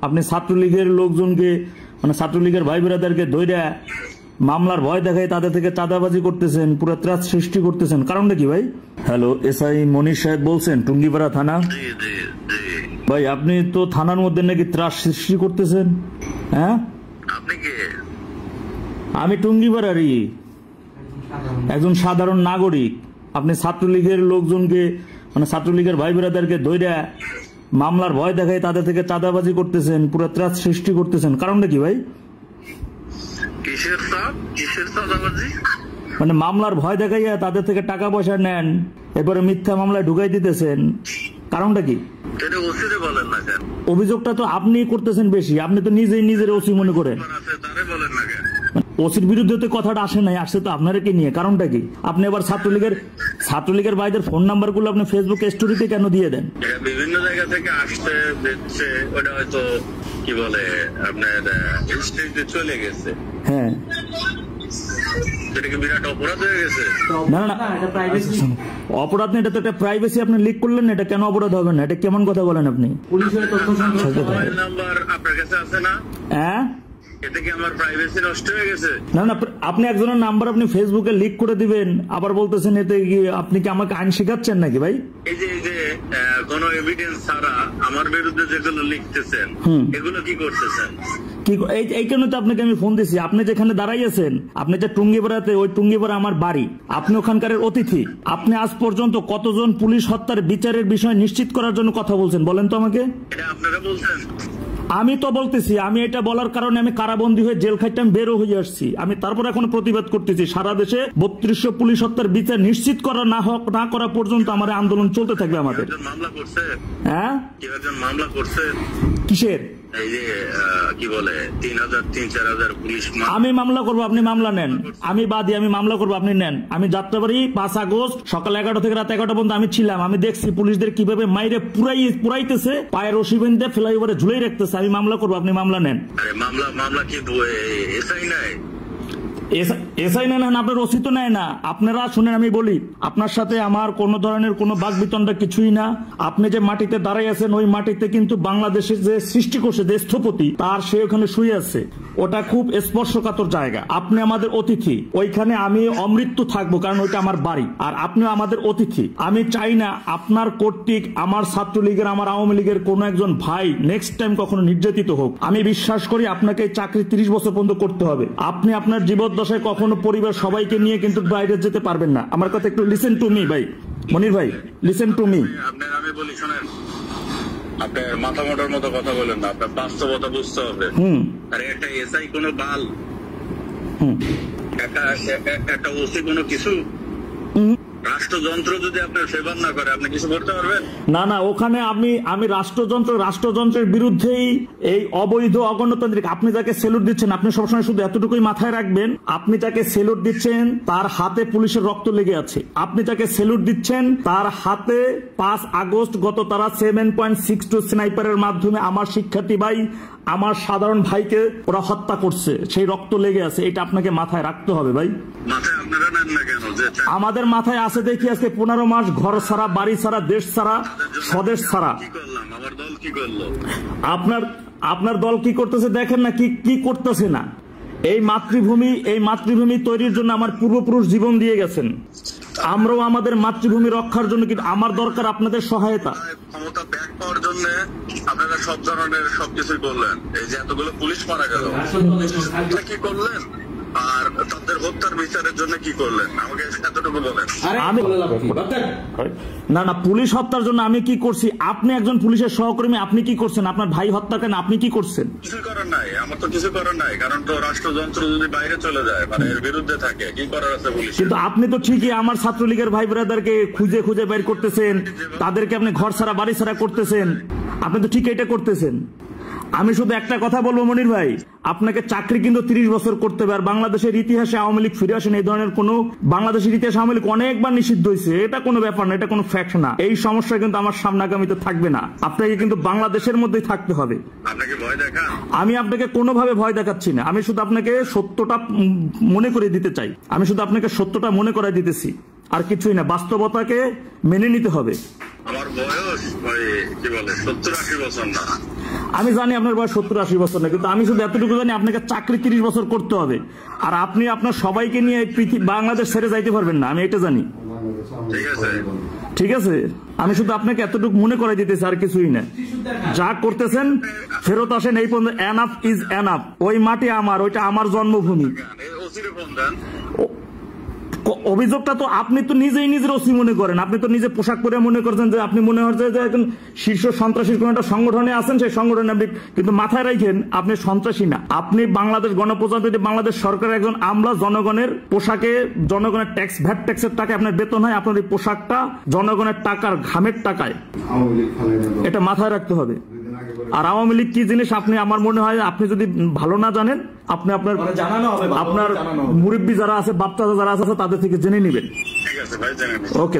আপনি ছাত্রলীগের লোকজনকে মানে ছাত্রলীগের ভাই ব্রাদারকে ধইরা মামলার ভয় দেখায় তাদের থেকে চাঁদাবাজি করতেছেন, পুরো ত্রাস সৃষ্টি করতেছেন, কারণটা কি ভাই? হ্যালো, এসআই মনির সাহেব বলছেন, টুঙ্গিপাড়া থানা। ভাই আপনি তো থানার মধ্যে নাকি ত্রাস সৃষ্টি করতেছেন। হ্যাঁ, আপনি কে? আমি টুঙ্গিপাড়ারই একজন সাধারণ নাগরিক। আপনি ছাত্রলীগের লোকজনকে মানে ছাত্রলীগের ভাই ব্রাদারকে ধইরা মামলার ভয় দেখায় তাদের থেকে চাঁদাবাজি করতেছেন, পুরো ত্রাস সৃষ্টি করতেছেন, কারণটা কি ভাই? মানে মামলার ভয় দেখাইয়া তাদের থেকে টাকা পয়সা নেন, এরপরে মিথ্যা মামলায় ঢুকাই দিতেছেন, কারণটা কি? অভিযোগটা তো আপনি করতেছেন বেশি, আপনি তো নিজেই নিজের ওসি মনে করেন। ওসির বিরুদ্ধে তো কথাটা আসে নাই, আসছে তো আপনারা কি নিয়ে, কারণটা কি? আপনি আবার ছাত্রলীগের ভাইদের ফোন নাম্বার গুলো আপনি ফেসবুক স্টোরিতে কেন দিয়ে দেন? বিভিন্ন জায়গা থেকে আসতে দিচ্ছে, ওটা হয়তো কি বলে আপনার স্টেজে চলে গেছে। হ্যাঁ, এটা কি বিরাট অপরাধ হয়ে গেছে? না না, অপরাধ না, এটা তো একটা প্রাইভেসি। আপনি লিক করলেন, এটা কেন অপরাধ হবে না? এটা কেমন কথা বলেন আপনি? পুলিশের তথ্য মোবাইল নাম্বার আপনার কাছে আছে না? হ্যাঁ, এতে কি আমার প্রাইভেসি নষ্ট হয়ে গেছে? না না, আপনি একজনের নাম্বার আপনি ফেসবুকে লিক করে দিবেন, আবার বলতেছেন এতে কি আপনি কি আমাকে আইন শেখাচ্ছেন নাকি ভাই? এই যে কোনো এভিডেন্স ছাড়া আমার বিরুদ্ধে যেগুলো লিখতেছেন, এগুলো কি করতেছেন? এই কারণে তো আপনাকে আমি ফোন দিছি। আপনি যেখানে দাঁড়াইয়েছেন, আপনি যে টুঙ্গিপাড়াতে, ওই টুঙ্গিপাড়া আমার বাড়ি, আপনি ওখানকার অতিথি। আপনি আজ পর্যন্ত কতজন পুলিশ হত্যার বিচারের বিষয় নিশ্চিত করার জন্য কথা বলছেন বলেন তো আমাকে? এটা আপনারা বলছেন? আমি তো বলতেছি, আমি এটা বলার কারণে আমি কারাবন্দী হয়ে জেল খাইতে আমি বেরো হয়ে আসছি। আমি তারপর এখন প্রতিবাদ করতেছি, সারা দেশে 3200 পুলিশ হত্যার বিচার নিশ্চিত করা না করা পর্যন্ত আমার আন্দোলন চলতে থাকবে আমাদের। মামলা করছে? হ্যাঁ, মামলা করছে। কিসের? এই যে কি বলে 3000-4000 পুলিশ। আমি মামলা করবো, আপনি মামলা নেন। আমি বাদী, আমি মামলা করবো, আপনি নেন। আমি যাত্রাবাড়ি 5 আগস্ট সকাল 11টা থেকে রাত 11টা পর্যন্ত আমি ছিলাম। আমি দেখছি পুলিশদের কিভাবে মাইরে পুরাইতেছে, পায়ের রশি বেঁধে ফ্লাইওভারে ঝুলাই রাখতেছে। আমি মামলা করবো, আপনি মামলা নেন। মামলা কি এসআই নাই? এসআই নেন, আপনার ওসি তো নেয় না। আপনারা শুনেন, আমি বলি, আপনার সাথে আমার কোন ধরনের কোনো বাকবিতণ্ডা কিছুই না। আপনি যে মাটিতে দাঁড়াই আছেন, ওই মাটিতে কিন্তু বাংলাদেশের যে সৃষ্টি করছে, যে স্থপতি, তার সে ওখানে শুয়ে আছে। ওটা খুব স্পর্শকাতর জায়গা। আপনি আমাদের অতিথি, ওইখানে আমি অমৃত্যু থাকবো, কারণ ওইটা আমার বাড়ি, আর আপনি আমাদের অতিথি। আমি চাই না আপনার কর্তৃক আমার ছাত্রলীগের, আমার আওয়ামী লীগের কোন একজন ভাই নেক্সট টাইম কখনো নির্যাতিত হোক। আমি বিশ্বাস করি আপনাকে এই চাকরি 30 বছর পর্যন্ত করতে হবে। আপনি আপনার জীবদ্দশায় কখনো পরিবার সবাইকে নিয়ে কিন্তু বাইরে যেতে পারবেন না। আমার কথা একটু লিসেন টু মি ভাই, মনির ভাই, লিসেন টু মি। আমি বলি, শোনেন, আপনার মাথা মোটার মতো কথা বলেন না, আপনার বাস্তবতা বুঝতে হবে। আরে একটা এসআই কোনো বাল, একটা ওসি কোনো কিছু, রাষ্ট্রযন্ত্র যদি আপনার ফেভার না করে আপনি কিছু করতে পারবেন না? না, ওখানে আমি রাষ্ট্রযন্ত্রের বিরুদ্ধেই এই অবৈধ অগণতান্ত্রিক। আপনি যাকে সেলুট দিচ্ছেন, আপনি সবসময় শুধু এতটুকুই মাথায় রাখবেন, আপনি যাকে সেলুট দিচ্ছেন তার হাতে পুলিশের রক্ত লেগে আছে। আপনি যাকে সেলুট দিচ্ছেন তার হাতে 5 আগস্ট গত তারা 7.62 স্নাইপারের মাধ্যমে আমার শিক্ষার্থী ভাই, আমার সাধারণ ভাইকে ওরা হত্যা করছে, সেই রক্ত লেগে আছে। এটা আপনাকে মাথায় রাখতে হবে ভাই। আমাদের মাথায় আছে দেখি আজকে 15 মাস ঘর ছাড়া, বাড়ি ছাড়া, দেশ ছাড়া, স্বদেশ ছাড়া। আপনার দল কি করতেছে দেখেন না, কি করতেছে না। এই মাতৃভূমি তৈরির জন্য আমার পূর্বপুরুষ জীবন দিয়ে গেছেন। আমরাও আমাদের মাতৃভূমি রক্ষার জন্য কিন্তু আমার দরকার আপনাদের সহায়তা। ক্ষমতা ব্যাক পাওয়ার জন্য আপনারা সব ধরনের সবকিছুই করলেন। এই যে এতগুলো পুলিশ মারা গেল, কি করলেন? আর তাদের হত্যার বিচারের জন্য কি করলেন আমাকে এতটুকু বলেন। না, পুলিশ হত্যার জন্য আমি কি করছি? আপনি একজন পুলিশের সহকর্মী, আপনি কি করছেন? আপনার ভাই হত্যা কেন, আপনি কি করছেন? কিছু করার নাই, আমার তো কিছু করার নাই, কারণ তো রাষ্ট্রযন্ত্র যদি বাইরে চলে যায়, মানে এর বিরুদ্ধে থাকে, কি করার আছে পুলিশ? কিন্তু আপনি তো ঠিকই আমার ছাত্রলীগের ভাই ব্রাদারকে খুঁজে বের করতেছেন, তাদেরকে আপনি ঘর ছাড়া বাড়ি ছাড়া করতেছেন, আপনি তো ঠিক এটা করতেছেন। আমি শুধু একটা কথা বলবো মনির ভাই, আপনাকে চাকরি কিন্তু 30 বছর করতে হবে। আর বাংলাদেশের ইতিহাসে আওয়ামী লীগ ফিরে আসেন, এই ধরনের কোন বাংলাদেশের ইতিহাসে আওয়ামী লীগ অনেকবার নিষিদ্ধ হয়েছে, এটা কোনো ব্যাপার না, এটা কোনো ফ্যাক্ট না। এই সমস্যা কিন্তু আমার সামনে আগামীতে থাকবে না। আপনাকে কিন্তু বাংলাদেশের মধ্যেই থাকতে হবে। আমি আপনাকে কোনোভাবে ভয় দেখাচ্ছি না, আমি শুধু আপনাকে সত্যটা মনে করে দিতে চাই। আমি শুধু আপনাকে সত্যটা মনে করাই দিতেছি। আর কিছুই না, বাস্তবতাকে মেনে নিতে হবে। আমার বয়স ওই কি বলে 70-80 বছর না। আমি জানি আপনার বয়স 70-80 বছর না, কিন্তু আমি শুধু এতটুকু জানি আপনাকে চাকরি 30 বছর করতে হবে, আর আপনি আপনার সবাইকে নিয়ে বাংলাদেশ ছেড়ে যাইতে পারবেন না, আমি এটা জানি। ঠিক আছে, ঠিক আছে, আমি শুধু আপনাকে এতটুকু মনে করাই দিতেছি, আর কিছুই না। যা করতেছেন ফেরত আসেন, এই পর্যন্ত এনাফ ইজ এনাফ। ওই মাটি আমার, ওইটা আমার জন্মভূমি। ওসিরে ফোন দেন। অভিযোগটা তো আপনি তো নিজেই নিজের ওসি মনে করেন, আপনি তো নিজে পোশাক পরে মনে করছেন যে আপনি মনে হচ্ছে যে এখন শীর্ষ সন্ত্রাসীর কোন একটা সংগঠনে আছেন, সেই সংগঠনে আপনি, কিন্তু মাথায় রাখেন আপনি সন্ত্রাসী না, আপনি বাংলাদেশ গণপ্রজাতন্ত্রী বাংলাদেশ সরকারের একজন আমলা। জনগণের পোশাকে জনগণের ট্যাক্স, ভ্যাট ট্যাক্সের টাকায় আপনার বেতন হয়, আপনার এই পোশাকটা জনগণের টাকার ঘামের টাকায়, এটা মাথায় রাখতে হবে। আর আওয়ামী লীগ কি জিনিস আপনি, আমার মনে হয় আপনি যদি ভালো না জানেন, আপনি আপনার মুরব্বী যারা আছে, বাপ চাচা যারা আছে তাদের থেকে জেনে নেবেন। ঠিক আছে ভাই, জানেন। ওকে।